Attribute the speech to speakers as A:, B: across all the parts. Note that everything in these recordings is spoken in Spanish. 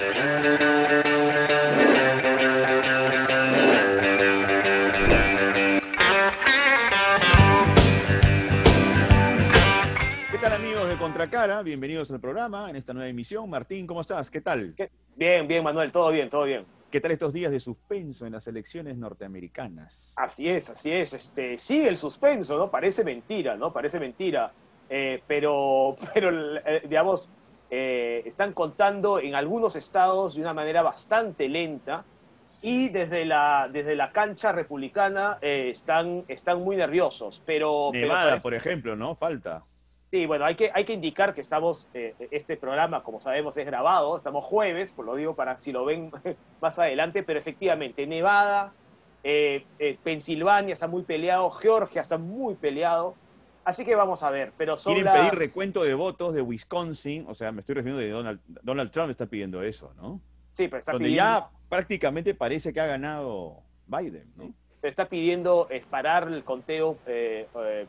A: ¿Qué tal, amigos de Contracara? Bienvenidos al programa en esta nueva emisión. Martín, ¿cómo estás? ¿Qué tal?
B: Bien, bien, Manuel, todo bien, todo bien.
A: ¿Qué tal estos días de suspenso en las elecciones norteamericanas?
B: Así es, así es. Sigue el suspenso, ¿no? Parece mentira, ¿no? Parece mentira. Digamos, están contando en algunos estados de una manera bastante lenta y desde la cancha republicana están muy nerviosos. Pero
A: Nevada,
B: parece.
A: por ejemplo, ¿no? Falta.
B: Sí, bueno, hay que indicar que estamos, este programa, como sabemos, es grabado, estamos jueves, por lo digo para si lo ven más adelante, pero efectivamente, Nevada, Pensilvania está muy peleado, Georgia está muy peleado, así que vamos a ver, pero son
A: Quieren pedir
B: las.
A: recuento de votos de Wisconsin, o sea, me estoy refiriendo de Donald Trump está pidiendo eso, ¿no?
B: Sí, pero está
A: Donde
B: pidiendo.
A: ya prácticamente parece que ha ganado Biden, ¿no?
B: Está pidiendo parar el conteo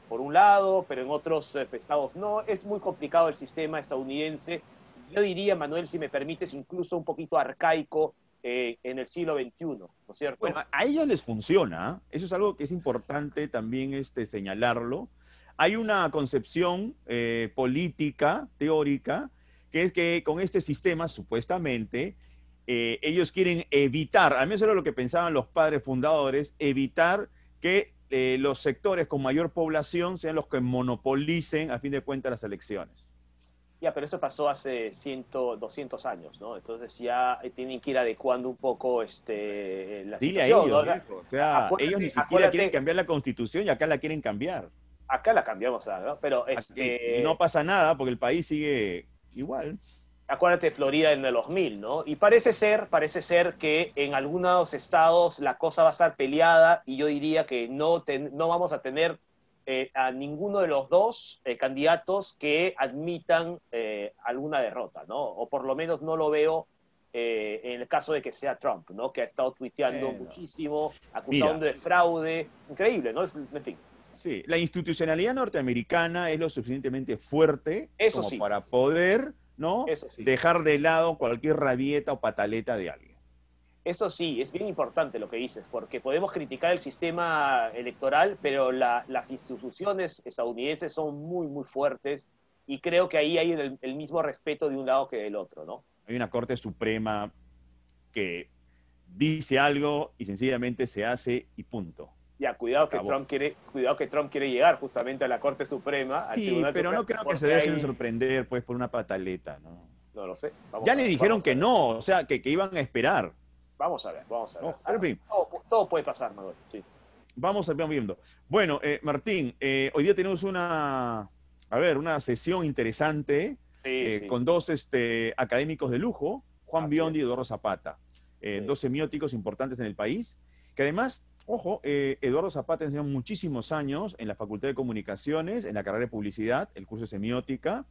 B: por un lado, pero en otros estados no. Es muy complicado el sistema estadounidense. Yo diría, Manuel, si me permites, incluso un poquito arcaico en el siglo XXI, ¿no es cierto?
A: Bueno, a ellos les funciona, ¿eh? Eso es algo que es importante también señalarlo. Hay una concepción política, teórica, que es que con este sistema, supuestamente, ellos quieren evitar, al menos era lo que pensaban los padres fundadores, evitar que los sectores con mayor población sean los que monopolicen, a fin de cuentas, las elecciones.
B: Ya, pero eso pasó hace 100, 200 años, ¿no? Entonces ya tienen que ir adecuando un poco la
A: Dile a
B: situación, ¿no?
A: ellos, viejo. O sea, ellos ni siquiera quieren cambiar la constitución y acá la quieren cambiar.
B: acá la cambiamos, ¿no? Pero
A: Y no pasa nada porque el país sigue igual.
B: acuérdate de Florida en el 2000, ¿no? Y parece ser que en algunos estados la cosa va a estar peleada y yo diría que no vamos a tener a ninguno de los dos candidatos que admitan alguna derrota, ¿no? O por lo menos no lo veo en el caso de que sea Trump, ¿no? Que ha estado tuiteando muchísimo, acusando de fraude. Increíble, ¿no? En fin.
A: Sí, la institucionalidad norteamericana es lo suficientemente fuerte
B: Eso
A: como
B: sí,
A: para poder, ¿no?
B: eso sí.
A: Dejar de lado cualquier rabieta o pataleta de alguien.
B: Eso sí, es bien importante lo que dices, porque podemos criticar el sistema electoral, pero las instituciones estadounidenses son muy, muy fuertes y creo que ahí hay el mismo respeto de un lado que del otro, ¿no?
A: Hay una Corte Suprema que dice algo y sencillamente se hace y punto.
B: Ya,
A: Se
B: cuidado que Trump quiere llegar justamente a la Corte Suprema, al
A: Sí,
B: Tribunal
A: pero
B: Supremo,
A: no creo que se
B: porque
A: dejen
B: hay.
A: sorprender pues por una pataleta, ¿no?
B: No lo sé. Vamos
A: Ya
B: a
A: le
B: ver,
A: dijeron
B: vamos a
A: que
B: ver.
A: no, o sea, que iban a esperar.
B: Vamos a ver, vamos a ver.
A: Oh, pero en fin,
B: Todo puede pasar, Manuel. Sí.
A: vamos viendo. Bueno, Martín, hoy día tenemos una sesión interesante
B: Sí, sí,
A: con dos académicos de lujo, Juan
B: así es.
A: Biondi y Eduardo Zapata,
B: Sí.
A: dos semióticos importantes en el país, que además, ojo, Eduardo Zapata enseñó muchísimos años en la Facultad de Comunicaciones, en la carrera de Publicidad, el curso de semiótica,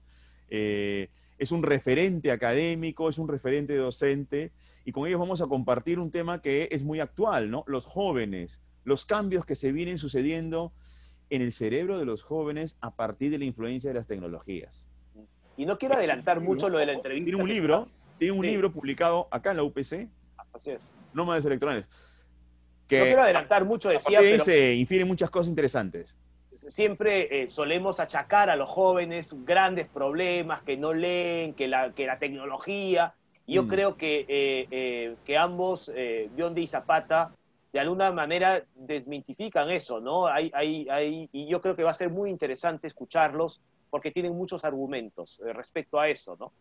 A: es un referente académico, es un referente docente, y con ellos vamos a compartir un tema que es muy actual, ¿no? Los jóvenes, los cambios que se vienen sucediendo en el cerebro de los jóvenes a partir de la influencia de las tecnologías.
B: Y no quiero adelantar mucho lo de la entrevista.
A: Tiene un
B: Sí,
A: libro publicado acá en la UPC,
B: así es.
A: Nómadas Electorales,
B: No
A: que
B: quiero adelantar mucho,
A: a
B: decía,
A: partir de ahí
B: pero
A: se infieren muchas cosas interesantes.
B: siempre solemos achacar a los jóvenes grandes problemas, que no leen, que la tecnología. Y yo creo que ambos, Biondi y Zapata, de alguna manera desmitifican eso, ¿no? Y yo creo que va a ser muy interesante escucharlos porque tienen muchos argumentos respecto a eso, ¿no?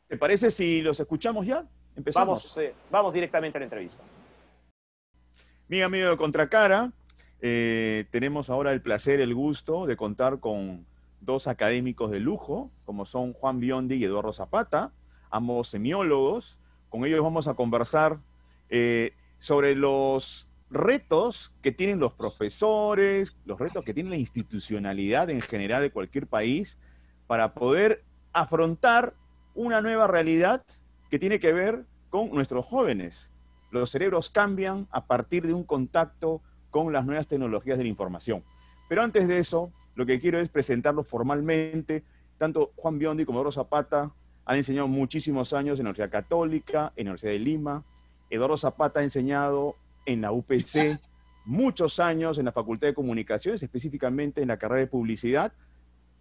A: ¿Te parece si los escuchamos ya? Empezamos.
B: Vamos directamente a la entrevista.
A: Mi amigo de Contracara, tenemos ahora el placer, el gusto de contar con dos académicos de lujo, como son Juan Biondi y Eduardo Zapata, ambos semiólogos. Con ellos vamos a conversar sobre los retos que tienen los profesores, los retos que tiene la institucionalidad en general de cualquier país para poder afrontar una nueva realidad que tiene que ver con nuestros jóvenes. Los cerebros cambian a partir de un contacto con las nuevas tecnologías de la información. Pero antes de eso, lo que quiero es presentarlos formalmente, tanto Juan Biondi como Eduardo Zapata Han enseñado muchísimos años en la Universidad Católica, en la Universidad de Lima. Eduardo Zapata ha enseñado en la UPC, muchos años en la Facultad de Comunicaciones, específicamente en la carrera de Publicidad,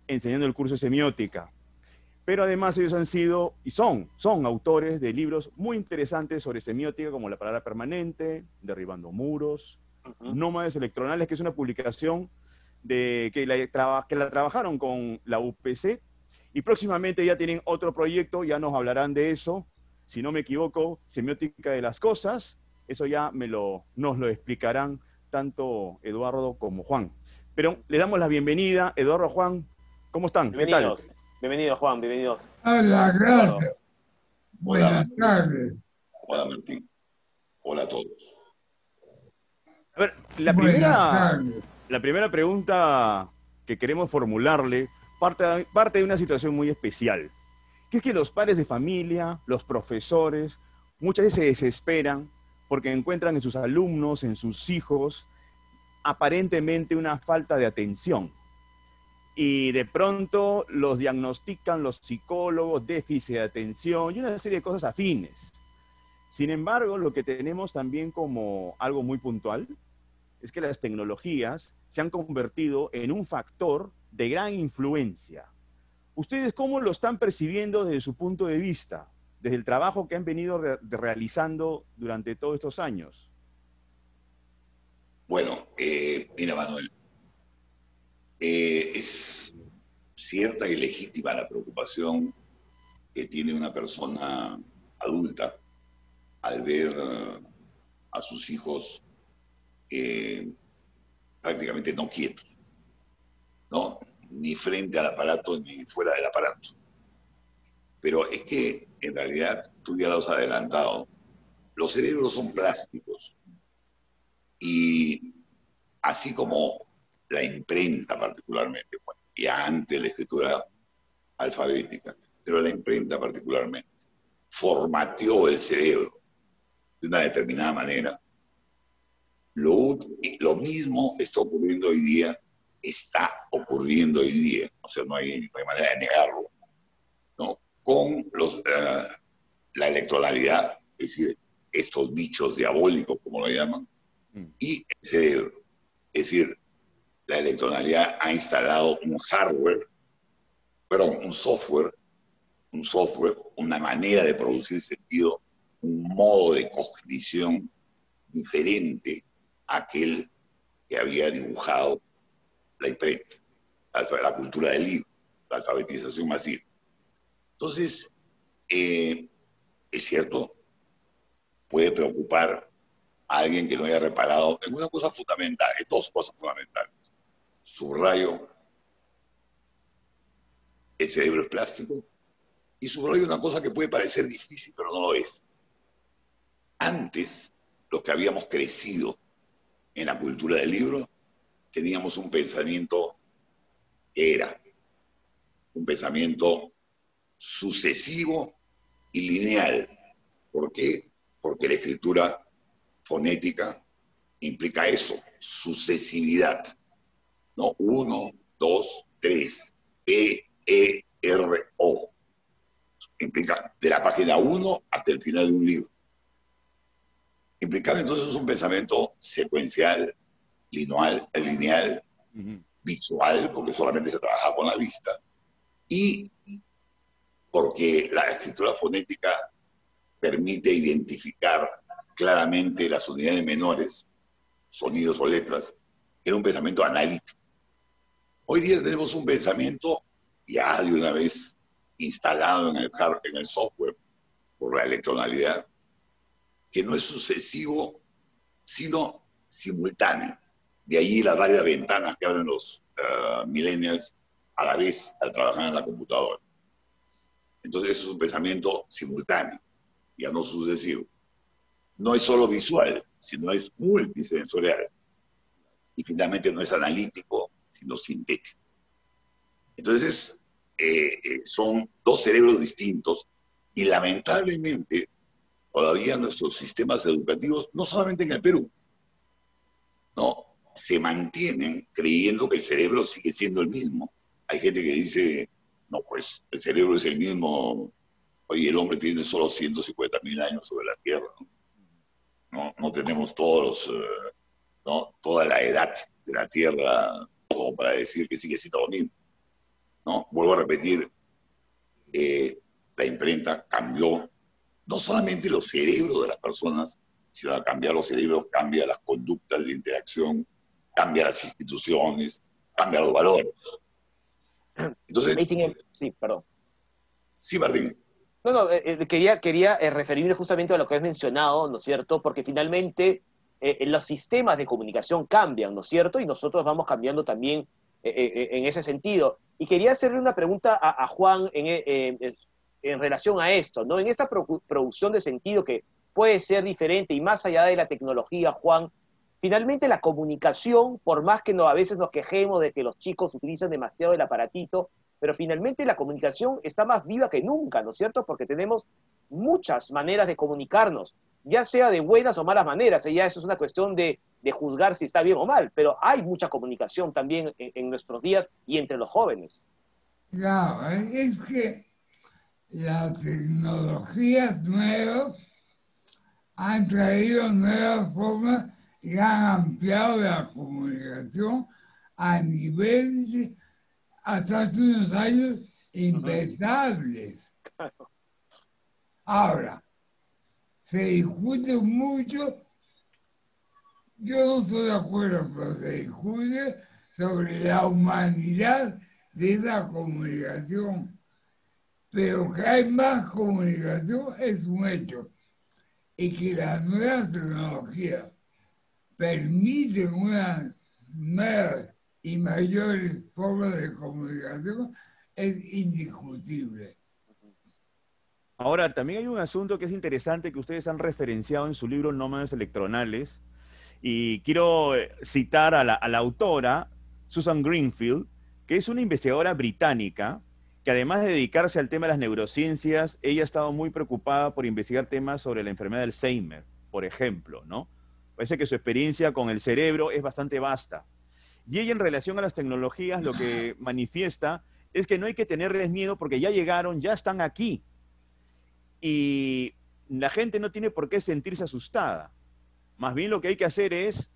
A: enseñando el curso de semiótica. Pero además ellos han sido y son autores de libros muy interesantes sobre semiótica, como La palabra permanente, Derribando muros, Nómades electorales, que es una publicación que la trabajaron con la UPC, y próximamente ya tienen otro proyecto, ya nos hablarán de eso, si no me equivoco, Semiótica de las Cosas. Eso ya nos lo explicarán tanto Eduardo como Juan. Pero le damos la bienvenida, Eduardo, Juan, ¿cómo están?
B: Bienvenidos.
A: ¿Qué tal?
B: Bienvenidos, Juan, bienvenidos.
C: Hola, gracias.
D: Hola,
C: Buenas tardes.
D: hola Martín. Hola a todos.
A: A ver,
C: Buenas tardes.
A: la primera pregunta que queremos formularle parte de una situación muy especial, que es que los padres de familia, los profesores, muchas veces se desesperan porque encuentran en sus alumnos, en sus hijos, aparentemente una falta de atención. Y de pronto los diagnostican los psicólogos, déficit de atención y una serie de cosas afines. Sin embargo, lo que tenemos también como algo muy puntual es que las tecnologías se han convertido en un factor de gran influencia. ¿Ustedes cómo lo están percibiendo desde su punto de vista, desde el trabajo que han venido realizando durante todos estos años?
D: Bueno, mira, Manuel, es cierta y legítima la preocupación que tiene una persona adulta al ver a sus hijos prácticamente no quietos, ¿no? Ni frente al aparato ni fuera del aparato. Pero es que, en realidad, tú ya lo has adelantado, los cerebros son plásticos y así como la imprenta particularmente, bueno, ya antes la escritura alfabética, pero la imprenta particularmente, formateó el cerebro de una determinada manera. Lo mismo está ocurriendo hoy día, o sea, no hay manera de negarlo, ¿no? Con la electronalidad, es decir, estos bichos diabólicos, como lo llaman, y el cerebro. Es decir, la electronalidad ha instalado un software, una manera de producir sentido, un modo de cognición diferente a aquel que había dibujado la imprenta, la cultura del libro, la alfabetización masiva. Entonces, es cierto, puede preocupar a alguien que no haya reparado en una cosa fundamental, en dos cosas fundamentales. Subrayo, el cerebro es plástico, y subrayo una cosa que puede parecer difícil, pero no lo es. Antes, los que habíamos crecido en la cultura del libro, teníamos un pensamiento que era un pensamiento sucesivo y lineal. ¿Por qué? Porque la escritura fonética implica eso, sucesividad. ¿No? 1, 2, 3, P, E, R, O. Implica de la página 1 hasta el final de un libro. Implicaba entonces un pensamiento secuencial, lineal, visual, porque solamente se trabaja con la vista, y porque la escritura fonética permite identificar claramente las unidades menores, sonidos o letras. Era un pensamiento analítico. Hoy día tenemos un pensamiento ya de una vez instalado en el software por la electronalidad, que no es sucesivo, sino simultáneo. De allí las varias ventanas que abren los millennials a la vez al trabajar en la computadora. Entonces eso es un pensamiento simultáneo, ya no sucesivo. No es solo visual, sino es multisensorial. Y finalmente no es analítico, sino sintético. Entonces, son dos cerebros distintos y lamentablemente todavía nuestros sistemas educativos, no solamente en el Perú, no, se mantienen creyendo que el cerebro sigue siendo el mismo. Hay gente que dice, no, pues el cerebro es el mismo Oye, el hombre tiene solo 150.000 años sobre la Tierra, ¿no? No tenemos todos ¿no? Toda la edad de la Tierra como para decir que sigue siendo lo mismo, ¿no? Vuelvo a repetir, la imprenta cambió no solamente los cerebros de las personas, sino al cambiar los cerebros cambia las conductas de interacción, cambia las instituciones, cambia los valores. Entonces,
B: sí, perdón.
D: Sí, Martín.
B: No, quería referirme justamente a lo que has mencionado, ¿no es cierto? Porque finalmente los sistemas de comunicación cambian, ¿no es cierto? Y nosotros vamos cambiando también en ese sentido. Y quería hacerle una pregunta a Juan en relación a esto, ¿no? En esta producción de sentido que puede ser diferente y más allá de la tecnología, Juan, finalmente la comunicación, por más que a veces nos quejemos de que los chicos utilizan demasiado el aparatito, pero finalmente la comunicación está más viva que nunca, ¿no es cierto? Porque tenemos muchas maneras de comunicarnos, ya sea de buenas o malas maneras, ya eso es una cuestión de juzgar si está bien o mal, pero hay mucha comunicación también en nuestros días y entre los jóvenes.
C: Claro, es que las tecnologías nuevas han traído nuevas formas y han ampliado la comunicación a niveles hasta hace unos años impensables. Ahora, se discute mucho, yo no estoy de acuerdo, pero se discute sobre la humanidad de esa comunicación. Pero que hay más comunicación es un hecho. Y que las nuevas tecnologías permiten unas nuevas y mayores formas de comunicación es indiscutible.
A: Ahora, también hay un asunto que es interesante que ustedes han referenciado en su libro Nómadas Electronales, y quiero citar a la autora, Susan Greenfield, que es una investigadora británica, que además de dedicarse al tema de las neurociencias, ella ha estado muy preocupada por investigar temas sobre la enfermedad de Alzheimer, por ejemplo, ¿no? Parece que su experiencia con el cerebro es bastante vasta. Y ella en relación a las tecnologías lo que manifiesta es que no hay que tenerles miedo porque ya llegaron, ya están aquí. Y la gente no tiene por qué sentirse asustada. Más bien lo que hay que hacer es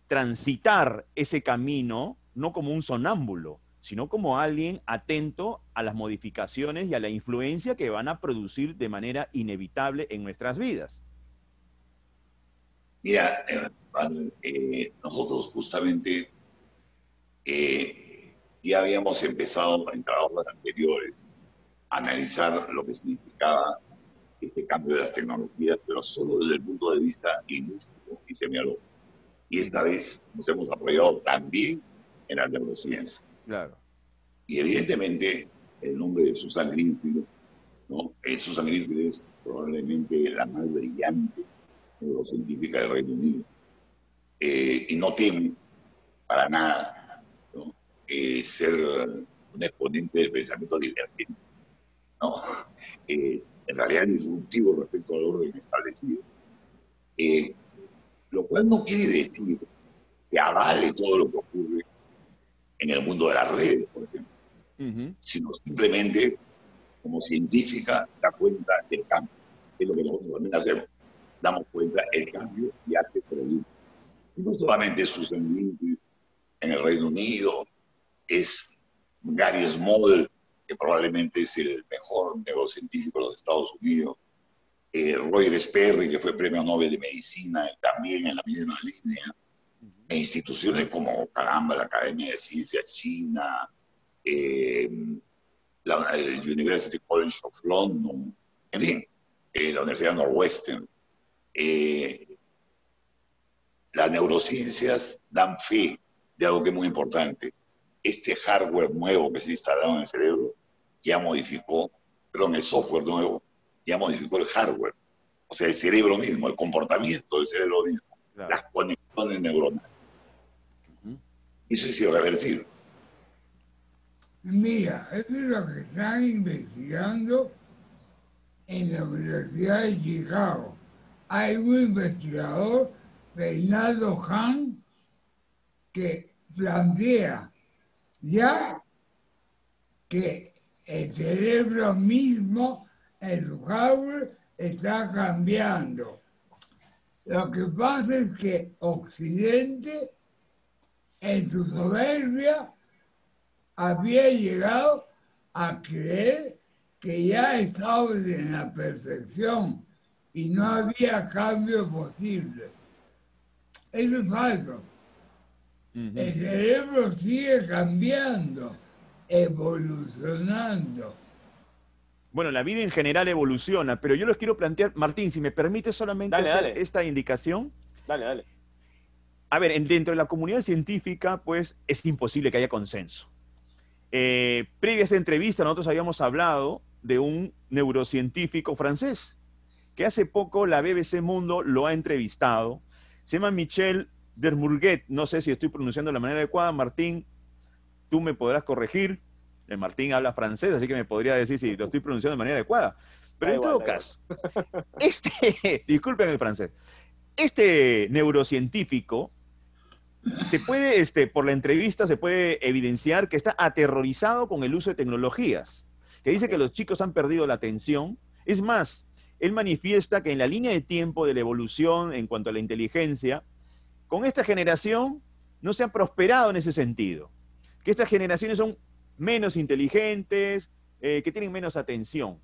A: transitar ese camino, no como un sonámbulo, sino como alguien atento a las modificaciones y a la influencia que van a producir de manera inevitable en nuestras vidas.
D: Mira, nosotros justamente ya habíamos empezado en trabajos anteriores a analizar lo que significaba este cambio de las tecnologías, pero solo desde el punto de vista lingüístico y semiológico. Y esta vez nos hemos apoyado también en la neurociencia.
A: Claro.
D: Y evidentemente el nombre de Susan Greenfield, ¿no? Susan Greenfield es probablemente la más brillante neurocientífica del Reino Unido. Y no teme para nada, ¿no? Ser un exponente del pensamiento divergente, ¿no? En realidad disruptivo respecto al orden establecido. Lo cual no quiere decir que avale todo lo que ocurre en el mundo de las redes, por ejemplo, sino simplemente como científica da cuenta del cambio, que es lo que nosotros también hacemos. Damos cuenta del cambio y hace producto. Y no solamente Susan Greenfield en el Reino Unido, es Gary Small, que probablemente es el mejor neurocientífico de los Estados Unidos, Roger Sperry, que fue premio Nobel de Medicina, y también en la misma línea, e instituciones como, caramba, la Academia de Ciencias China, la University College of London, en fin, la Universidad Northwestern. Las neurociencias dan fe de algo que es muy importante. Este hardware nuevo que se ha instalado en el cerebro ya modificó, perdón, el software nuevo ya modificó el hardware. O sea, el cerebro mismo, el comportamiento del cerebro mismo, claro, las conexiones neuronales. Eso es irreversible.
C: Mira, eso es lo que están investigando en la Universidad de Chicago. Hay un investigador, Reinaldo Hahn, que plantea ya que el cerebro mismo el hardware está cambiando. Lo que pasa es que Occidente, en su soberbia, había llegado a creer que ya estábamos en la perfección y no había cambio posible. Eso es falso. El cerebro sigue cambiando, evolucionando.
A: Bueno, la vida en general evoluciona, pero yo les quiero plantear, Martín, si me permite solamente hacer esta indicación.
B: Dale.
A: A ver, dentro de la comunidad científica, pues, es imposible que haya consenso. Previa a esta entrevista, nosotros habíamos hablado de un neurocientífico francés, que hace poco la BBC Mundo lo ha entrevistado. Se llama Michel Dermourguet, no sé si estoy pronunciando de la manera adecuada. Martín, tú me podrás corregir. Martín habla francés, así que me podría decir si lo estoy pronunciando de manera adecuada. Pero en todo caso, disculpen el francés, este neurocientífico se puede, por la entrevista se puede evidenciar que está aterrorizado con el uso de tecnologías, que dice que los chicos han perdido la atención. Es más, él manifiesta que en la línea de tiempo de la evolución en cuanto a la inteligencia, con esta generación no se ha prosperado en ese sentido, que estas generaciones son menos inteligentes, que tienen menos atención.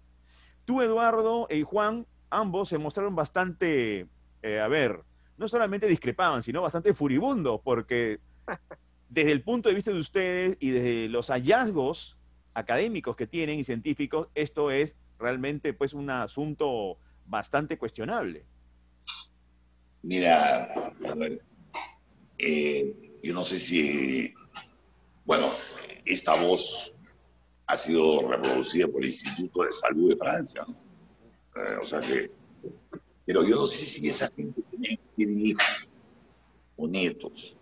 A: Tú, Eduardo y Juan, ambos se mostraron bastante, no solamente discrepaban, sino bastante furibundos, porque desde el punto de vista de ustedes y desde los hallazgos académicos que tienen y científicos, esto es realmente pues un asunto bastante cuestionable.
D: Mira, Manuel, yo no sé si, bueno, esta voz ha sido reproducida por el Instituto de Salud de Francia, ¿no? O sea que, pero yo no sé si esa gente tiene hijos o nietos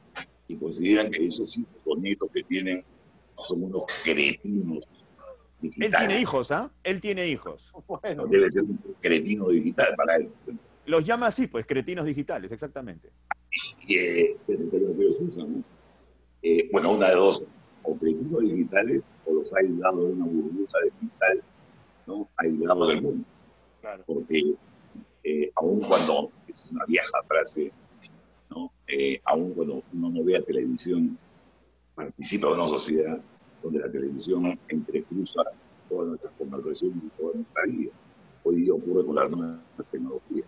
D: y consideran que esos hijos o nietos que tienen son unos cretinos digitales.
A: Él tiene hijos, ¿ah? Él tiene hijos.
D: Bueno, debe ser un cretino digital para él.
A: Los llama así, pues, cretinos digitales, exactamente.
D: Y es el término que ellos usan, ¿no? Bueno, una de dos, o cretinos digitales o los ha aislado de una burbuja de cristal, ¿no? Aislado del mundo.
B: Claro.
D: Porque aun cuando, es una vieja frase, ¿no? Aun cuando uno no vea televisión, participa de una sociedad donde la televisión entrecruza todas nuestras conversaciones y toda nuestra vida. Hoy día ocurre con las nuevas tecnologías.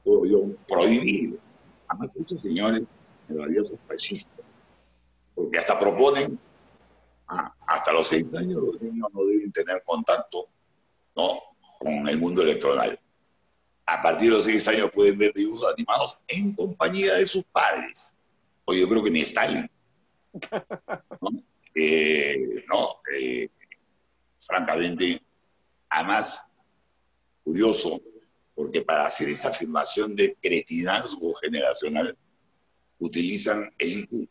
D: Todo ello prohibido. Además, estos señores en realidad son fascistas, porque hasta proponen, hasta los 6 años los niños no deben tener contacto, ¿no?, con el mundo electoral. A partir de los 6 años pueden ver dibujos animados en compañía de sus padres. Oye, yo creo que ni Stalin. ¿No? Francamente, además, curioso, porque para hacer esta afirmación de cretinazgo generacional utilizan el IQ.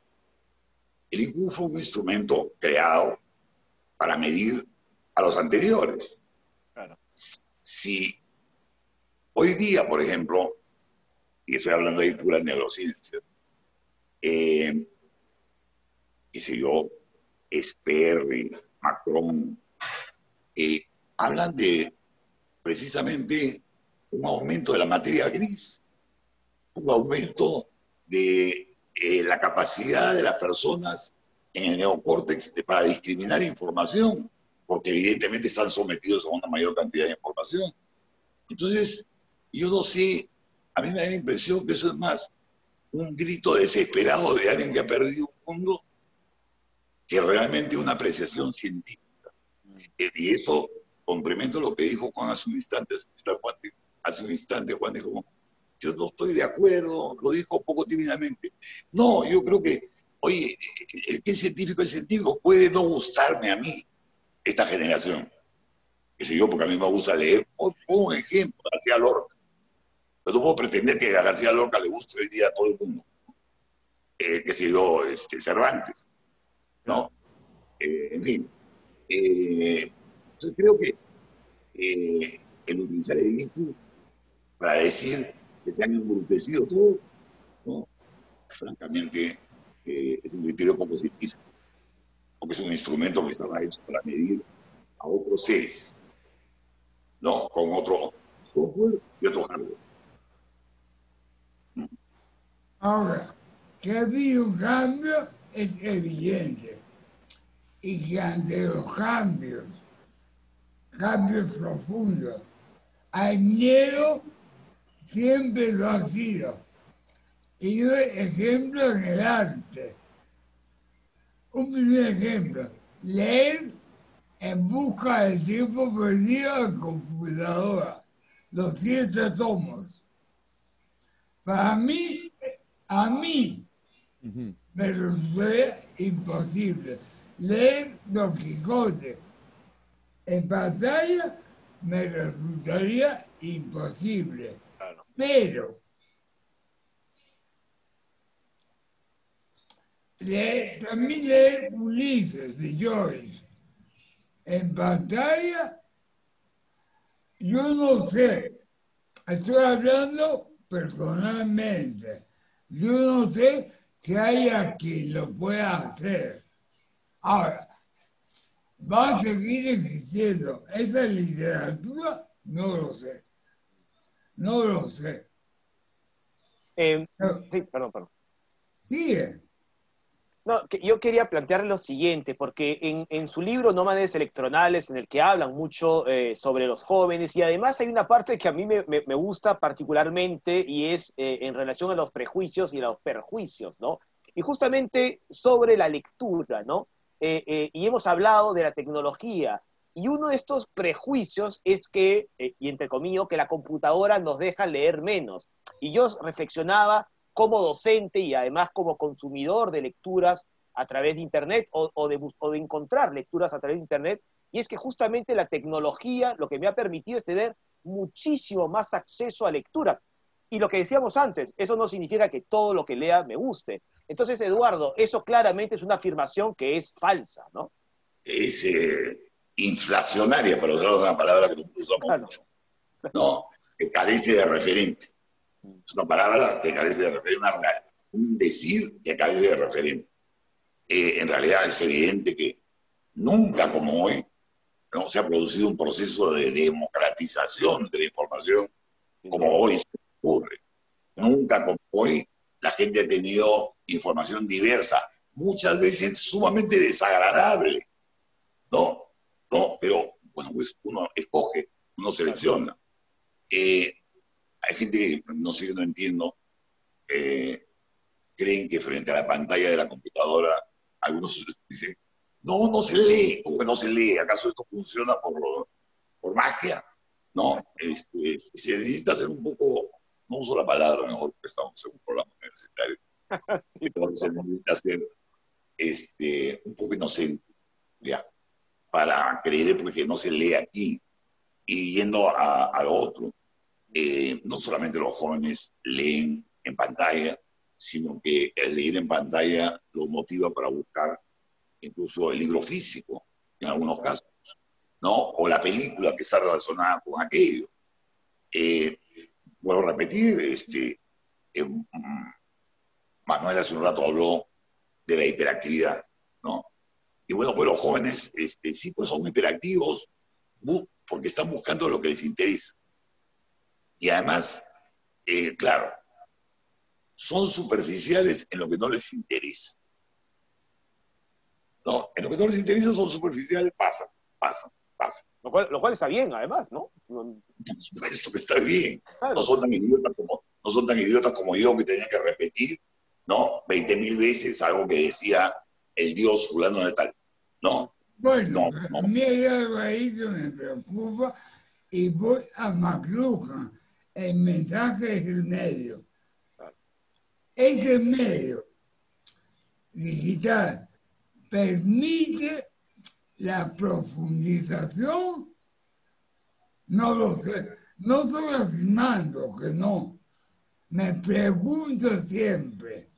D: El IQ fue un instrumento creado para medir a los anteriores.
B: Claro.
D: Si hoy día, por ejemplo, y estoy hablando de puras neurociencias, qué sé yo, Sperry, Macron, hablan de precisamente un aumento de la materia gris, un aumento de la capacidad de las personas en el neocórtex para discriminar información, porque evidentemente están sometidos a una mayor cantidad de información. Entonces, yo no sé, a mí me da la impresión que eso es más un grito desesperado de alguien que ha perdido un mundo que realmente una apreciación científica. Y eso complemento lo que dijo Juan hace un instante. Juan dijo, yo no estoy de acuerdo, lo dijo poco tímidamente. No, yo creo que, oye, el que es científico, puede no gustarme a mí, esta generación. Que sé yo, porque a mí me gusta leer. Pongo un ejemplo, García Lorca. Pero no puedo pretender que a García Lorca le guste hoy día a todo el mundo. Que sé yo, Cervantes, ¿no? En fin. Entonces creo que el utilizar el IQ para decir que se han embrutecido todos, ¿no?, francamente es un criterio poco científico, porque es un instrumento que estaba hecho para medir a otros seres, ¿no? Con otro software y otro hardware.
C: Ahora, que ha habido un cambio es evidente. Y que ante los cambios profundos, hay miedo, siempre lo ha sido. Y yo, ejemplo en el arte. Un primer ejemplo, leer En busca del tiempo perdido en computadora, los 7 tomos. Para mí, a mí, me resultaría imposible. Leer Don Quijote en pantalla me resultaría imposible.
B: Claro.
C: Pero también leer Ulises de Joyce en pantalla, yo no sé, estoy hablando personalmente, yo no sé que haya quien lo pueda hacer. Ahora, ¿va a seguir existiendo esa literatura? No lo sé, no lo sé. Pero,
B: Sí, perdón.
C: sigue.
B: No, yo quería plantear lo siguiente, porque en su libro Nómades Electronales, en el que hablan mucho sobre los jóvenes, y además hay una parte que a mí me gusta particularmente, y es en relación a los prejuicios y a los perjuicios, ¿no? Y justamente sobre la lectura, ¿no? Y hemos hablado de la tecnología, y uno de estos prejuicios es que, y entre comillas, que la computadora nos deja leer menos. Y yo reflexionaba como docente y además como consumidor de lecturas a través de Internet o de encontrar lecturas a través de Internet, y es que justamente la tecnología lo que me ha permitido es tener muchísimo más acceso a lecturas. Y lo que decíamos antes, eso no significa que todo lo que lea me guste. Entonces, Eduardo, eso claramente es una afirmación que es falsa, ¿no?
D: Es inflacionaria, para usar una palabra que no usamos
B: Claro.
D: mucho. No, que carece de referente. Es una palabra que carece de referente, un decir que carece de referente. En realidad es evidente que nunca como hoy no se ha producido un proceso de democratización de la información como hoy se ocurre. Nunca como hoy la gente ha tenido información diversa, muchas veces sumamente desagradable, ¿no? ¿No? Pero, bueno, pues uno escoge, uno selecciona. Hay gente que, no sé, no entiendo, creen que frente a la pantalla de la computadora, algunos dicen, no, no se lee, ¿cómo que no se lee? ¿Acaso esto funciona por magia? No, se necesita hacer un poco, no uso la palabra, mejor que estamos en un programa universitario,
B: Sí,
D: pero se necesita ser un poco inocente, ¿ya? Para creer porque no se lee aquí. Y yendo a lo otro, no solamente los jóvenes leen en pantalla, sino que el leer en pantalla los motiva para buscar incluso el libro físico, en algunos casos, ¿no? O la película que está relacionada con aquello. Vuelvo a repetir, Manuel hace un rato habló de la hiperactividad, ¿no? Y bueno, pues los jóvenes sí, pues son hiperactivos porque están buscando lo que les interesa. Y además, claro, son superficiales en lo que no les interesa. No, en lo que no les interesa son superficiales, pasan.
B: Lo cual está bien, además, ¿no?
D: Esto que está bien.
B: Claro.
D: No son tan idiotas como yo que tenía que repetir, ¿no? 20.000 veces algo que decía el dios fulano de tal. No.
C: Bueno,
D: No.
C: a mí hay algo ahí que me preocupa y voy a McLuhan. El mensaje es el medio. Ese medio digital permite la profundización. No lo sé. No estoy afirmando que no. Me pregunto siempre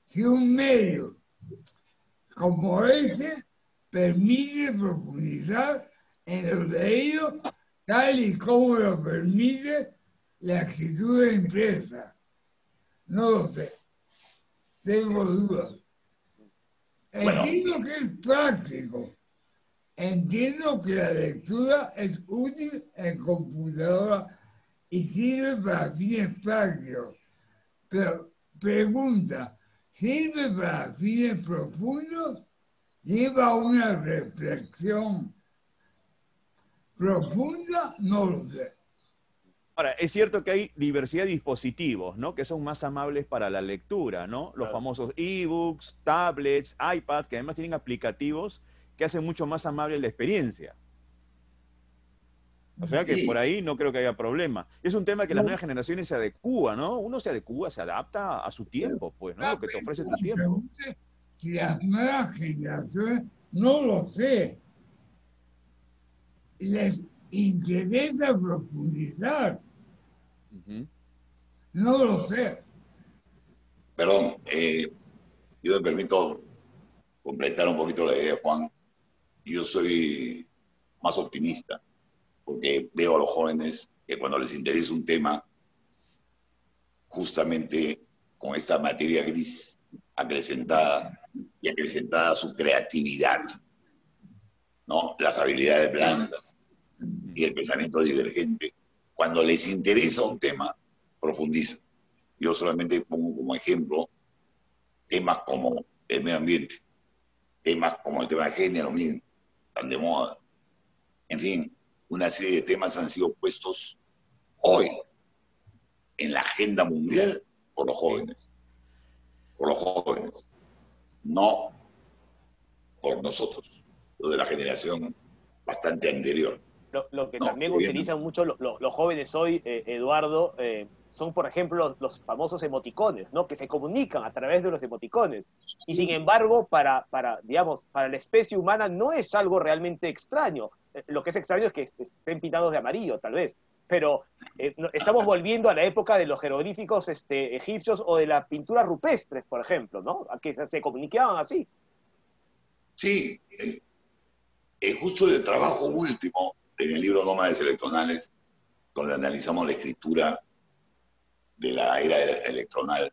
C: si un medio como ese permite profundizar en lo leído tal y como lo permite la escritura impresa. No lo sé. Tengo dudas.
D: Bueno.
C: Entiendo que es práctico. Entiendo que la lectura es útil en computadora y sirve para fines prácticos, pero pregunta, ¿sirve para fines profundos? ¿Lleva a una reflexión profunda? No lo sé.
A: Ahora, es cierto que hay diversidad de dispositivos, ¿no? Que son más amables para la lectura, ¿no? Los famosos ebooks, tablets, iPads, que además tienen aplicativos que hacen mucho más amable la experiencia. O sea que por
D: Y
A: ahí no creo que haya problema. Es un tema que las nuevas generaciones se adecúan, ¿no? Uno se adecúa, se adapta a su tiempo, pues, ¿no? Lo que te ofrece tu tiempo.
C: Si las nuevas generaciones, no lo sé, les interesa profundizar, no lo sé.
D: perdón, yo me permito completar un poquito la idea, Juan. Yo soy más optimista, porque veo a los jóvenes que cuando les interesa un tema, justamente con esta materia gris acrecentada y acrecentada su creatividad, ¿no? Las habilidades blandas y el pensamiento divergente. Cuando les interesa un tema, profundizan. Yo solamente pongo como ejemplo temas como el medio ambiente, temas como el tema de género, miren, están de moda. En fin, una serie de temas han sido puestos hoy en la agenda mundial por los jóvenes. Por los jóvenes. No por nosotros, los de la generación bastante anterior.
B: Lo que
D: No,
B: también utilizan mucho los jóvenes hoy, Eduardo, son, por ejemplo, los famosos emoticones, ¿no? Que se comunican a través de los emoticones. Y sin embargo, digamos, para la especie humana no es algo realmente extraño. Lo que es extraño es que estén pintados de amarillo, tal vez. Pero estamos volviendo a la época de los jeroglíficos egipcios o de las pinturas rupestres, por ejemplo, ¿no? A que se comunicaban así.
D: Sí, justo el trabajo último en el libro Nómades Electronales, donde analizamos la escritura de la era electronal,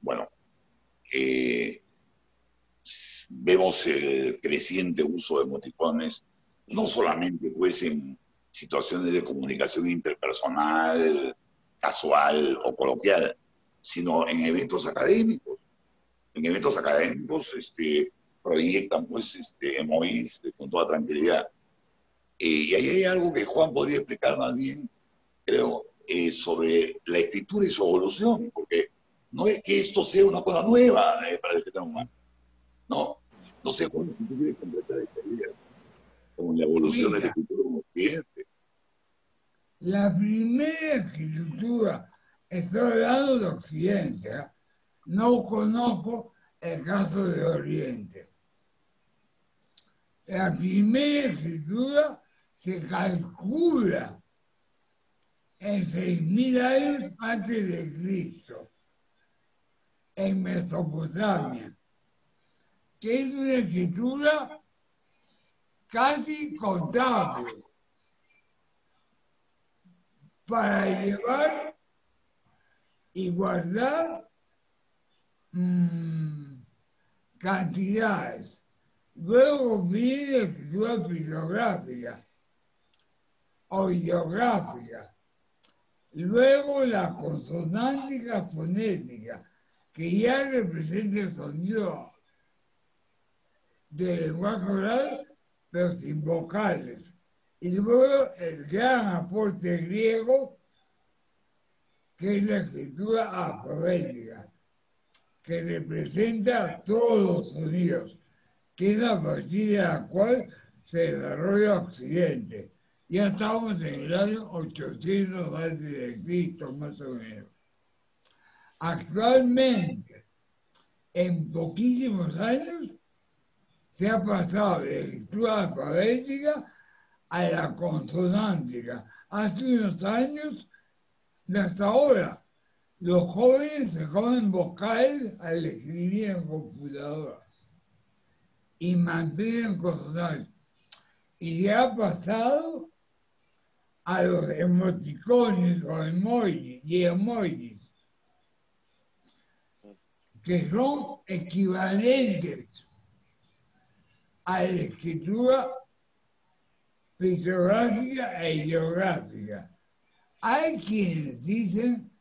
D: bueno, vemos el creciente uso de emoticones, no solamente pues en situaciones de comunicación interpersonal, casual o coloquial, sino en eventos académicos. En eventos académicos proyectan pues emojis con toda tranquilidad. Y ahí hay algo que Juan podría explicar más bien, creo, sobre la escritura y su evolución, porque no es que esto sea una cosa nueva para el ser humano. No, no sé, Juan, si tú quieres completar esta idea, con la evolución de la escritura en Occidente.
C: La primera escritura, estoy hablando de Occidente, ¿eh? No conozco el caso de Oriente. La primera escritura se calcula en 6.000 años antes de Cristo, en Mesopotamia, que es una escritura casi contable para llevar y guardar cantidades. Luego viene la escritura pictográfica o ideográfica. Luego la consonántica fonética, que ya representa el sonido del lenguaje oral, pero sin vocales. Y luego el gran aporte griego, que es la escritura alfabética, que representa todos los sonidos, que es a partir de la cual se desarrolla Occidente. Ya estamos en el año 800 a.C., más o menos. Actualmente, en poquísimos años, se ha pasado de la escritura alfabética a la consonántica. Hace unos años, y hasta ahora, los jóvenes se comen vocales al escribir en computadora y mantienen consonantes. Y ya ha pasado a los emoticones o emojis y emojis, que son equivalentes a la escritura pictográfica e ideográfica. Hay quienes dicen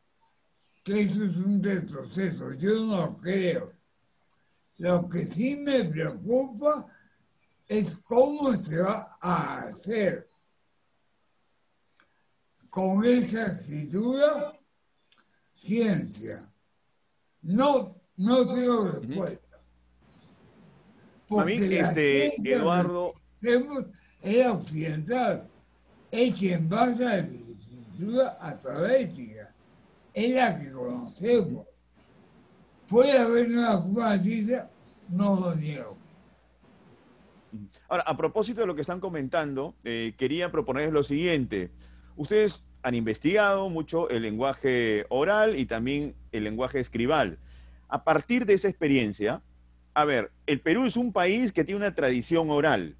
C: que eso es un retroceso. Yo no lo creo. Lo que sí me preocupa es cómo se va a hacer con esa escritura ciencia. No tengo respuesta.
A: A mí,
C: Porque la ciencia
A: Eduardo,
C: que hacemos es occidental, hecha en base a la escritura alfabética. Es la que conocemos. Puede haber una forma distinta, no lo niego.
A: ahora, a propósito de lo que están comentando, quería proponerles lo siguiente. Ustedes han investigado mucho el lenguaje oral y también el lenguaje escribal. A partir de esa experiencia, a ver, el Perú es un país que tiene una tradición oral.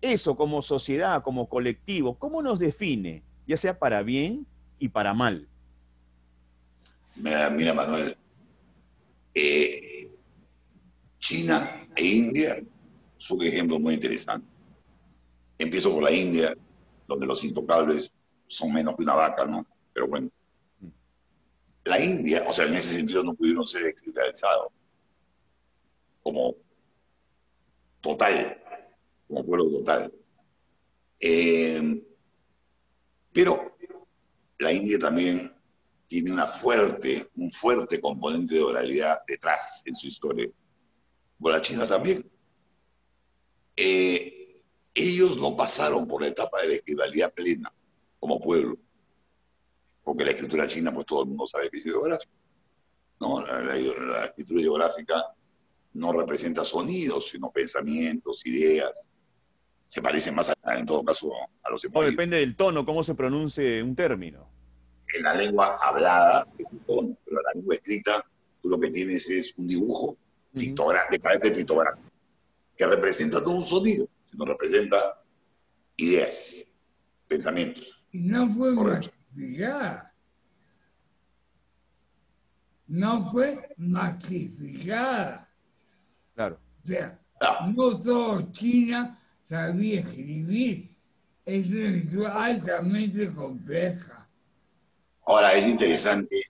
A: Eso como sociedad, como colectivo, ¿cómo nos define? Ya sea para bien y para mal.
D: Mira, Manuel, China e India son ejemplos muy interesantes. Empiezo por la India, donde los intocables son menos que una vaca, ¿no? Pero bueno, la India, o sea, en ese sentido no pudieron ser esclavizados como total, como pueblo total. Pero la India también tiene un fuerte componente de oralidad detrás en su historia. Por la China también. Ellos no pasaron por la etapa de la escribalidad plena como pueblo, porque la escritura china, pues todo el mundo sabe que es ideográfica, ¿no? La escritura ideográfica no representa sonidos, sino pensamientos, ideas. Se parecen más, en todo caso, a los
A: O
D: emojis.
A: depende del tono, cómo se pronuncie un término.
D: En la lengua hablada es un tono, pero en la lengua escrita tú lo que tienes es un dibujo de carácter pictográfico, que representa no un sonido, sino representa ideas, pensamientos.
C: Y no fue
D: Correcto.
C: masificada. No fue masificada.
A: Claro.
C: O sea, no todo China sabía escribir. Es una escritura altamente compleja.
D: Ahora, es interesante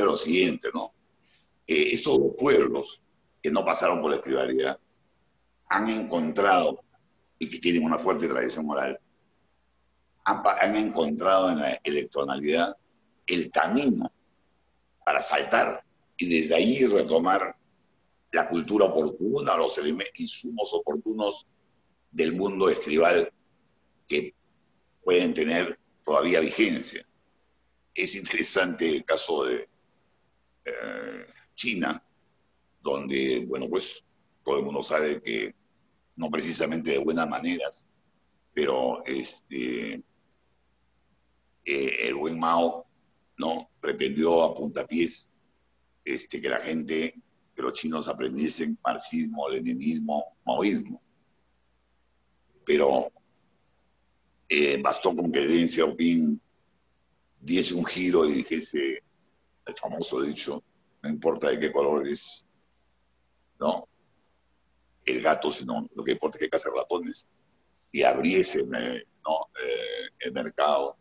D: lo siguiente, ¿no? Estos dos pueblos que no pasaron por la escribalidad han encontrado, y que tienen una fuerte tradición oral, han encontrado en la electronalidad el camino para saltar y desde ahí retomar la cultura oportuna, los insumos oportunos del mundo escribal que pueden tener todavía vigencia. Es interesante el caso de China, donde, bueno, pues todo el mundo sabe que no precisamente de buenas maneras, pero el buen Mao, ¿no?, pretendió a puntapiés que la gente, que los chinos aprendiesen marxismo, leninismo, maoísmo. Pero bastó con que Deng Xiaoping diese un giro y dijese el famoso dicho, no importa de qué color es, ¿no?, el gato, sino lo que importa es que case ratones, y abriese, ¿no?, el mercado.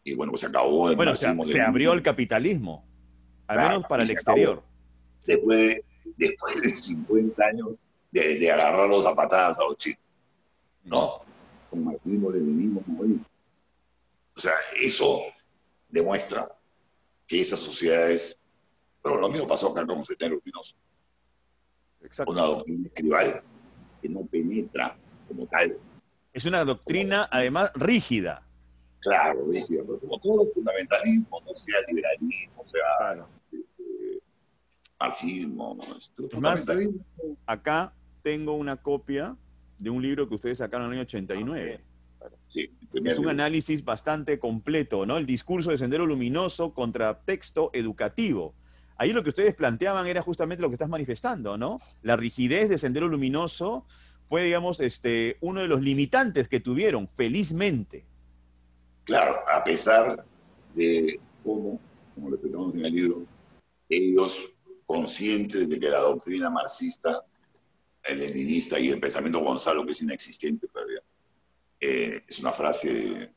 D: Y bueno, pues se acabó el marxismo.
A: Se abrió el capitalismo, al
D: claro,
A: menos para el
D: se
A: exterior.
D: Después de 50 años de agarrarlos a patadas a los chinos, ¿no? Con marxismo, leninismo, maoísmo. O sea, eso demuestra que esas sociedades, pero lo mismo pasó acá con Sendero Luminoso.
A: Exacto.
D: Una doctrina escribal que no penetra como tal.
A: Es una doctrina, además, rígida.
D: Claro, rígida, pero como todo fundamentalismo, no sea liberalismo, sea marxismo,
A: Es más, acá tengo una copia de un libro que ustedes sacaron en el año 89.
D: Sí,
A: es un análisis bastante completo, ¿no? El discurso de Sendero Luminoso contra texto educativo. Ahí lo que ustedes planteaban era justamente lo que estás manifestando, ¿no? La rigidez de Sendero Luminoso fue, digamos, uno de los limitantes que tuvieron, felizmente.
D: Claro, a pesar de como lo explicamos en el libro, ellos conscientes de que la doctrina marxista, el leninista y el pensamiento Gonzalo, que es inexistente, es una frase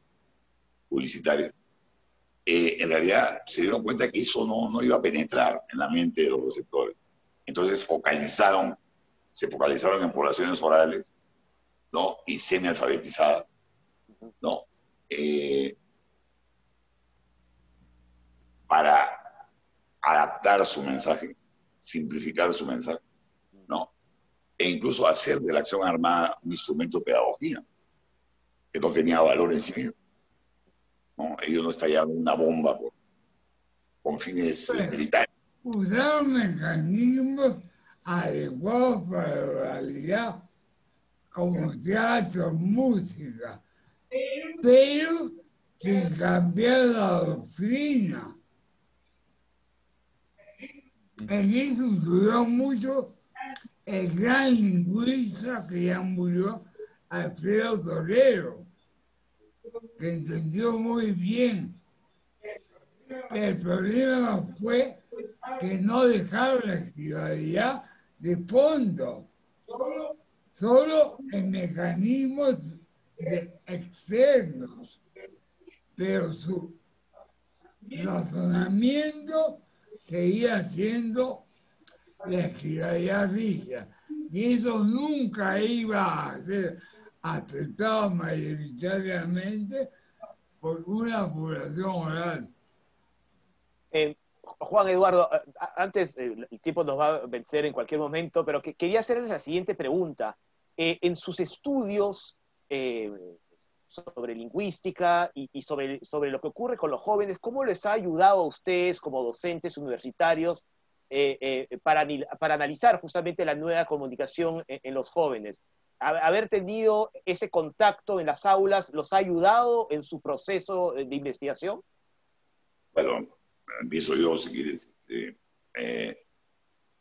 D: publicitaria. En realidad se dieron cuenta que eso no iba a penetrar en la mente de los receptores. Entonces se focalizaron en poblaciones orales, ¿no? Y semialfabetizadas, ¿no? Para adaptar su mensaje, simplificar su mensaje, ¿no? E incluso hacer de la acción armada un instrumento de pedagogía, que no tenía valor en sí mismo, ¿no? Ellos no estallaban una bomba con fines militares.
C: Usaron mecanismos adecuados para la oralidad, como teatro, música, pero sin cambiar la doctrina. En eso estudió mucho el gran lingüista que ya murió, Alfredo Torero, que entendió muy bien. El problema fue que no dejaron la escribalidad de fondo, solo en mecanismos externos, pero su razonamiento seguía siendo la escribalidad rígida, y eso nunca iba a ser aceptado mayoritariamente por una población oral.
B: Juan Eduardo, antes el tiempo nos va a vencer en cualquier momento, pero quería hacerles la siguiente pregunta. En sus estudios sobre lingüística y sobre lo que ocurre con los jóvenes, ¿cómo les ha ayudado a ustedes como docentes universitarios para analizar justamente la nueva comunicación en los jóvenes? ¿Haber tenido ese contacto en las aulas los ha ayudado en su proceso de investigación?
D: Bueno, empiezo yo, si quieres.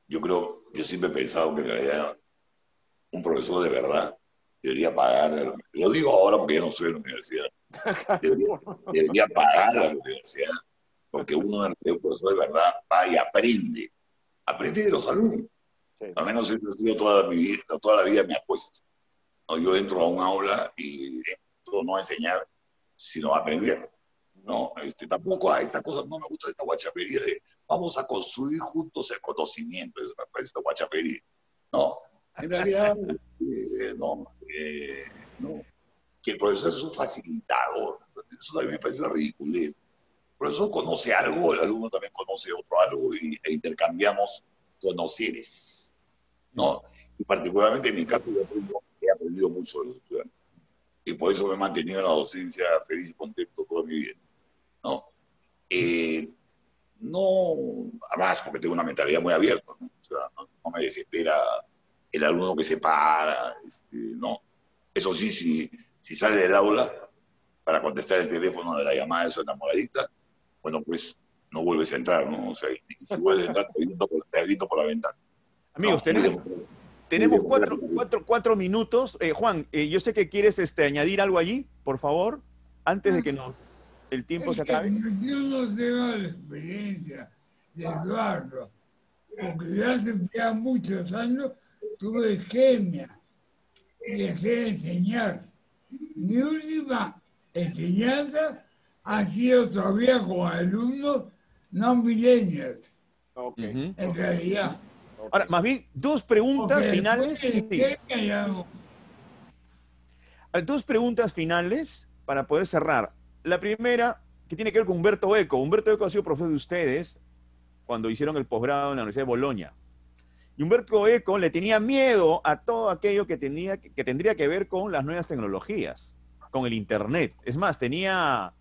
D: Yo siempre he pensado que en realidad un profesor de verdad debería pagar, lo digo ahora porque ya no estoy en la universidad, debería pagar a la universidad, porque un profesor de verdad va y aprende de los alumnos. Sí. Al menos eso he sido toda la vida me apuesta. ¿No? Yo entro a un aula y entro no a enseñar, sino a aprender. ¿No? Tampoco a esta cosa, no me gusta esta guachapería de vamos a construir juntos el conocimiento, eso me parece esta guachapería. No, en realidad, no. Que el profesor es un facilitador, eso también me parece una ridiculez. El profesor conoce algo, el alumno también conoce otro algo e intercambiamos conoceres, ¿no? Y particularmente en mi caso yo he aprendido mucho de los estudiantes y por eso me he mantenido en la docencia feliz y contento toda mi vida. ¿No? No, además porque tengo una mentalidad muy abierta, ¿no? O sea, no me desespera el alumno que se para, no. Eso sí, si sale del aula para contestar el teléfono de la llamada de su enamoradita, bueno, pues no vuelves a entrar, ¿no? O sea, si vuelves a entrar, te aviento por la ventana.
A: Amigos, ¿no? Tenemos 4 minutos. Juan, yo sé que quieres añadir algo allí, por favor, antes de que el tiempo se acabe.
C: Yo no tengo la experiencia de Eduardo, porque yo hace ya muchos años tuve isquemia y dejé de enseñar. Mi última enseñanza ha sido todavía con alumnos no millennials, en realidad.
A: Ahora, más bien, 2 preguntas finales. Sí. Dos preguntas finales para poder cerrar. La primera, que tiene que ver con Umberto Eco. Umberto Eco ha sido profesor de ustedes cuando hicieron el posgrado en la Universidad de Bolonia. Y Umberto Eco le tenía miedo a todo aquello que tendría que ver con las nuevas tecnologías, con el Internet. Es más, tenía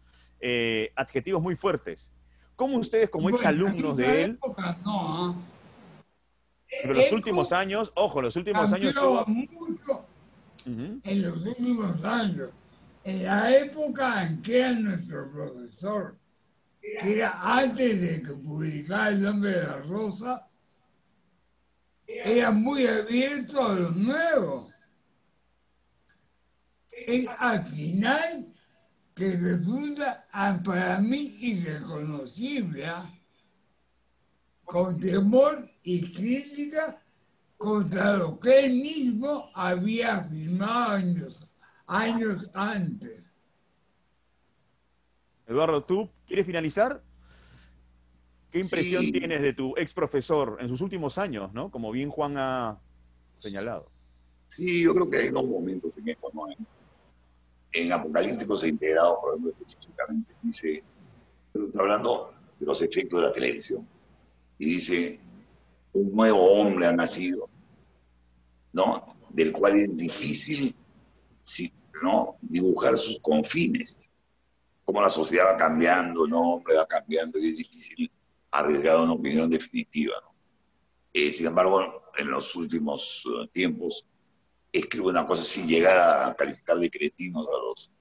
A: adjetivos muy fuertes. ¿Cómo ustedes, como exalumnos de él, pero los últimos años, los últimos años...
C: mucho en los últimos años. En la época en que era nuestro profesor, que era antes de que publicara El nombre de la rosa, era muy abierto a lo nuevo. Es al final que resulta para mí irreconocible, con temor y crítica contra lo que él mismo había afirmado años años antes.
A: Eduardo, ¿tú quieres finalizar? ¿Qué impresión
D: Sí,
A: tienes de tu ex profesor en sus últimos años, ¿no? Como bien Juan ha señalado.
D: sí, yo creo que hay dos momentos en esto, ¿no? En Apocalípticos e Integrados, por ejemplo, específicamente dice, pero está hablando de los efectos de la televisión, y dice, un nuevo hombre ha nacido, ¿no? Del cual es difícil, ¿no? Dibujar sus confines, cómo la sociedad va cambiando, ¿no? Hombre va cambiando y es difícil arriesgar una opinión definitiva, ¿no? Sin embargo, en los últimos tiempos, escribe una cosa sin llegar a calificar de cretinos a los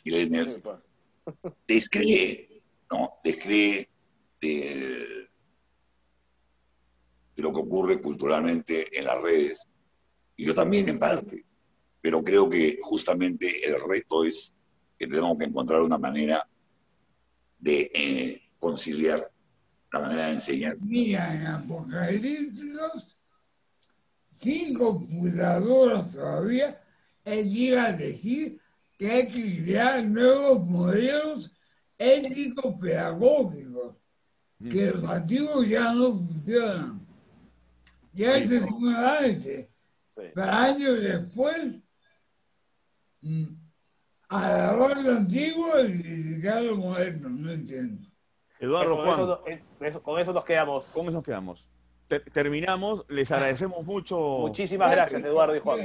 D: millennials,
B: Sí, pues.
D: descree, ¿no? Descree de, de lo que ocurre culturalmente en las redes, y yo también en parte, pero creo que justamente el reto es que tenemos que encontrar una manera de conciliar la manera de enseñar.
C: Mira, en Apocalípticos, sin computadoras todavía, él llega a decir que hay que crear nuevos modelos éticos pedagógicos, que los antiguos ya no funcionan. Ya
A: Sí,
C: ese es un avance.
B: Sí.
C: Pero años después, alabar lo antiguo y criticar lo moderno, no entiendo.
A: Eduardo,
B: Con eso,
A: Juan,
B: con eso nos quedamos.
A: ¿cómo nos quedamos? Terminamos, les agradecemos mucho.
B: Muchísimas gracias, Eduardo y Juan.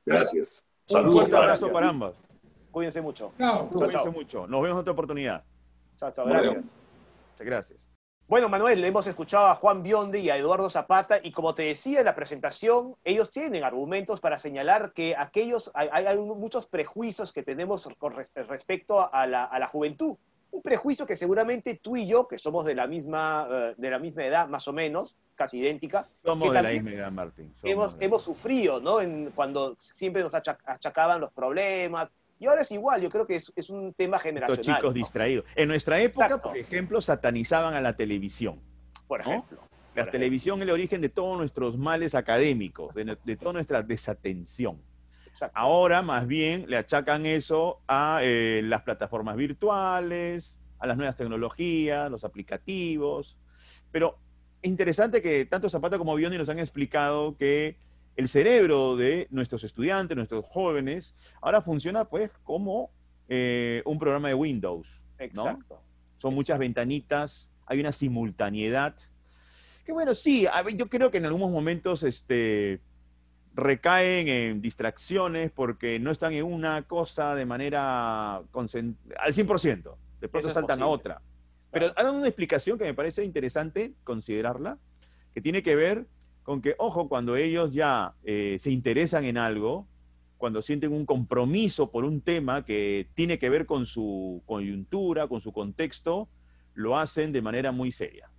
D: Gracias.
A: Un
D: Saludos
A: fuerte
D: para
A: abrazo para ambos.
B: Cuídense mucho.
C: Chao.
B: Chao,
A: Cuídense
B: chao.
A: mucho. Nos vemos en otra oportunidad.
B: Chao, chao.
D: Nos
B: Gracias.
D: vemos.
A: Muchas gracias.
B: Bueno, Manuel, hemos escuchado a Juan Biondi y a Eduardo Zapata, y como te decía en la presentación, ellos tienen argumentos para señalar que hay muchos prejuicios que tenemos con respecto a la juventud. Un prejuicio que seguramente tú y yo, que somos de la misma edad, más o menos, casi idéntica,
A: Somos
B: que
A: de la
B: también
A: misma edad, Martín.
B: hemos sufrido, ¿no? Cuando siempre nos achacaban los problemas. Y ahora es igual, yo creo que es un tema
A: Estos
B: generacional,
A: chicos
B: ¿no?
A: distraídos. En nuestra época,
B: Exacto.
A: por ejemplo, satanizaban a la televisión.
B: Por
A: ¿no?
B: ejemplo.
A: La televisión es el origen de todos nuestros males académicos, de toda nuestra desatención.
B: Exacto.
A: Ahora, más bien, le achacan eso a las plataformas virtuales, a las nuevas tecnologías, los aplicativos. Pero es interesante que tanto Zapata como Biondi nos han explicado que el cerebro de nuestros estudiantes, nuestros jóvenes, ahora funciona pues como un programa de Windows, ¿no?
B: Exacto.
A: Son muchas ventanitas, hay una simultaneidad. Que bueno, sí, yo creo que en algunos momentos recaen en distracciones porque no están en una cosa de manera al 100%. De pronto saltan a otra. Pero han dado una explicación que me parece interesante considerarla, que tiene que ver con que, ojo, cuando ellos ya se interesan en algo, cuando sienten un compromiso por un tema que tiene que ver con su coyuntura, con su contexto, lo hacen de manera muy seria.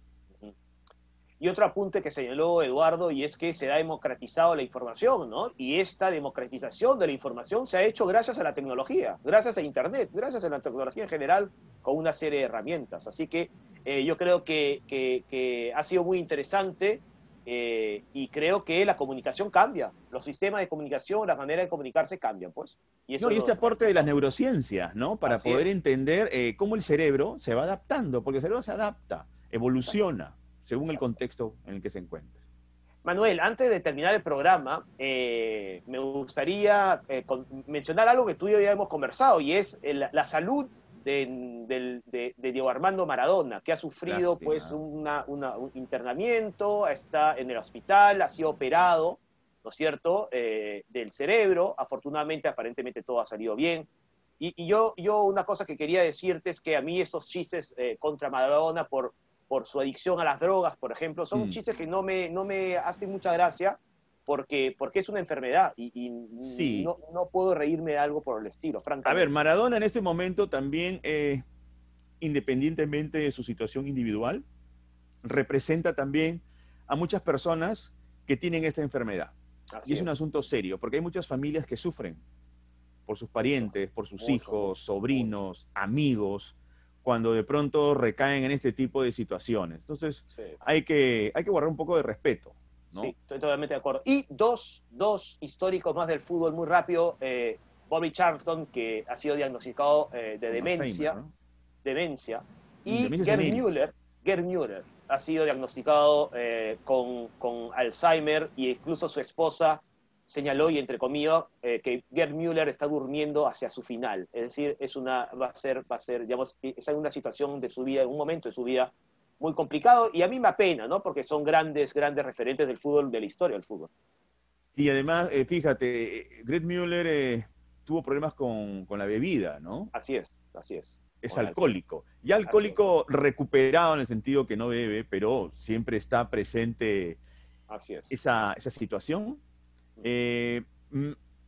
B: Y otro apunte que señaló Eduardo, y es que se ha democratizado la información, ¿no? Y esta democratización de la información se ha hecho gracias a la tecnología, gracias a Internet, gracias a la tecnología en general, con una serie de herramientas. Así que yo creo que ha sido muy interesante y creo que la comunicación cambia. Los sistemas de comunicación, la manera de comunicarse cambian, pues. Y eso
A: este aporte de las neurociencias, ¿no? Para
B: Así
A: poder
B: es.
A: entender cómo el cerebro se va adaptando, porque el cerebro se adapta, evoluciona, según el contexto en el que se encuentra.
B: Manuel, antes de terminar el programa, me gustaría mencionar algo que tú y yo ya hemos conversado, y es la salud de Diego Armando Maradona, que ha sufrido
A: Lástima.
B: pues un internamiento, está en el hospital, ha sido operado, ¿no es cierto?, del cerebro. Afortunadamente, aparentemente todo ha salido bien. Y yo una cosa que quería decirte es que a mí estos chistes contra Maradona por su adicción a las drogas, por ejemplo, son chistes que no me hacen mucha gracia porque es una enfermedad y
A: Sí.
B: no puedo reírme de algo por el estilo, francamente.
A: A ver, Maradona en este momento también, independientemente de su situación individual, representa también a muchas personas que tienen esta enfermedad.
B: Así
A: y es un asunto serio, porque hay muchas familias que sufren por sus parientes, por sus hijos, sobrinos, amigos, cuando de pronto recaen en este tipo de situaciones. Entonces, hay que guardar un poco de respeto, ¿no?
B: Sí, estoy totalmente de acuerdo. Y dos históricos más del fútbol muy rápido. Bobby Charlton, que ha sido diagnosticado de
A: Con
B: demencia,
A: Alzheimer, ¿no?
B: demencia, y
A: Demencia senil.
B: Gerd Müller ha sido diagnosticado con Alzheimer, y incluso su esposa señaló, y entre comillas, que Gerd Müller está durmiendo hacia su final. Es decir, va a ser, digamos, es una situación de su vida, en un momento de su vida muy complicado, y a mí me apena, ¿no? Porque son grandes referentes del fútbol, de la historia del fútbol.
A: Y además, fíjate, Gerd Müller tuvo problemas con la bebida, ¿no?
B: Así es, así es.
A: Es alcohólico. Ya alcohólico recuperado en el sentido que no bebe, pero siempre está presente
B: Así es.
A: esa situación.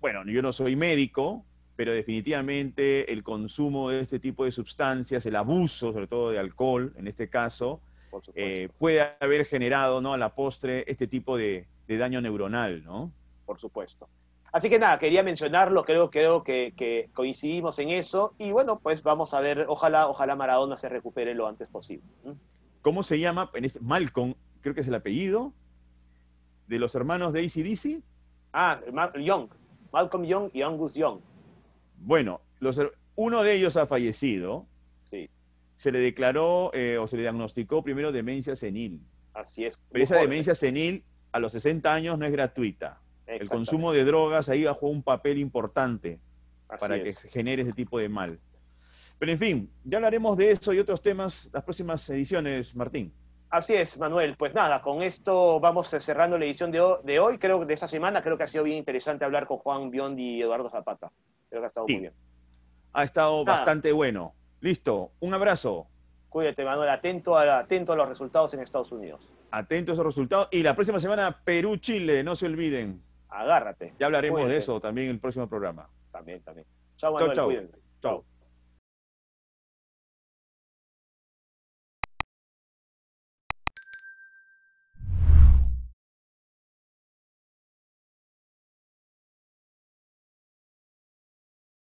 A: Bueno, yo no soy médico, pero definitivamente el consumo de este tipo de sustancias, el abuso, sobre todo de alcohol, en este caso, puede haber generado, ¿no?, a la postre este tipo de daño neuronal, ¿no?
B: Por supuesto. Así que nada, quería mencionarlo, creo que coincidimos en eso, y bueno, pues vamos a ver, ojalá Maradona se recupere lo antes posible.
A: ¿Cómo se llama? Malcolm, creo que es el apellido, de los hermanos de AC/DC.
B: Young, Malcolm Young y Angus Young.
A: Bueno, uno de ellos ha fallecido.
B: Sí.
A: Se le declaró o se le diagnosticó primero demencia senil.
B: Así es.
A: Pero esa demencia senil a los 60 años no es gratuita. El consumo de drogas ahí jugó un papel importante para que se genere ese tipo de mal. Pero en fin, ya hablaremos de eso y otros temas las próximas ediciones, Martín.
B: Así es, Manuel. Pues nada, con esto vamos cerrando la edición de hoy, creo que de esta semana. Creo que ha sido bien interesante hablar con Juan Biondi y Eduardo Zapata. Creo que ha estado muy bien.
A: Ha estado bastante bueno. Listo, un abrazo.
B: Cuídate, Manuel, atento a los resultados en Estados Unidos.
A: Atento a esos resultados. Y la próxima semana, Perú-Chile, no se olviden.
B: Agárrate.
A: Ya hablaremos de eso también en el próximo programa.
B: También. Chao, Manuel.
A: Chau.
B: Cuídense.
A: Chau.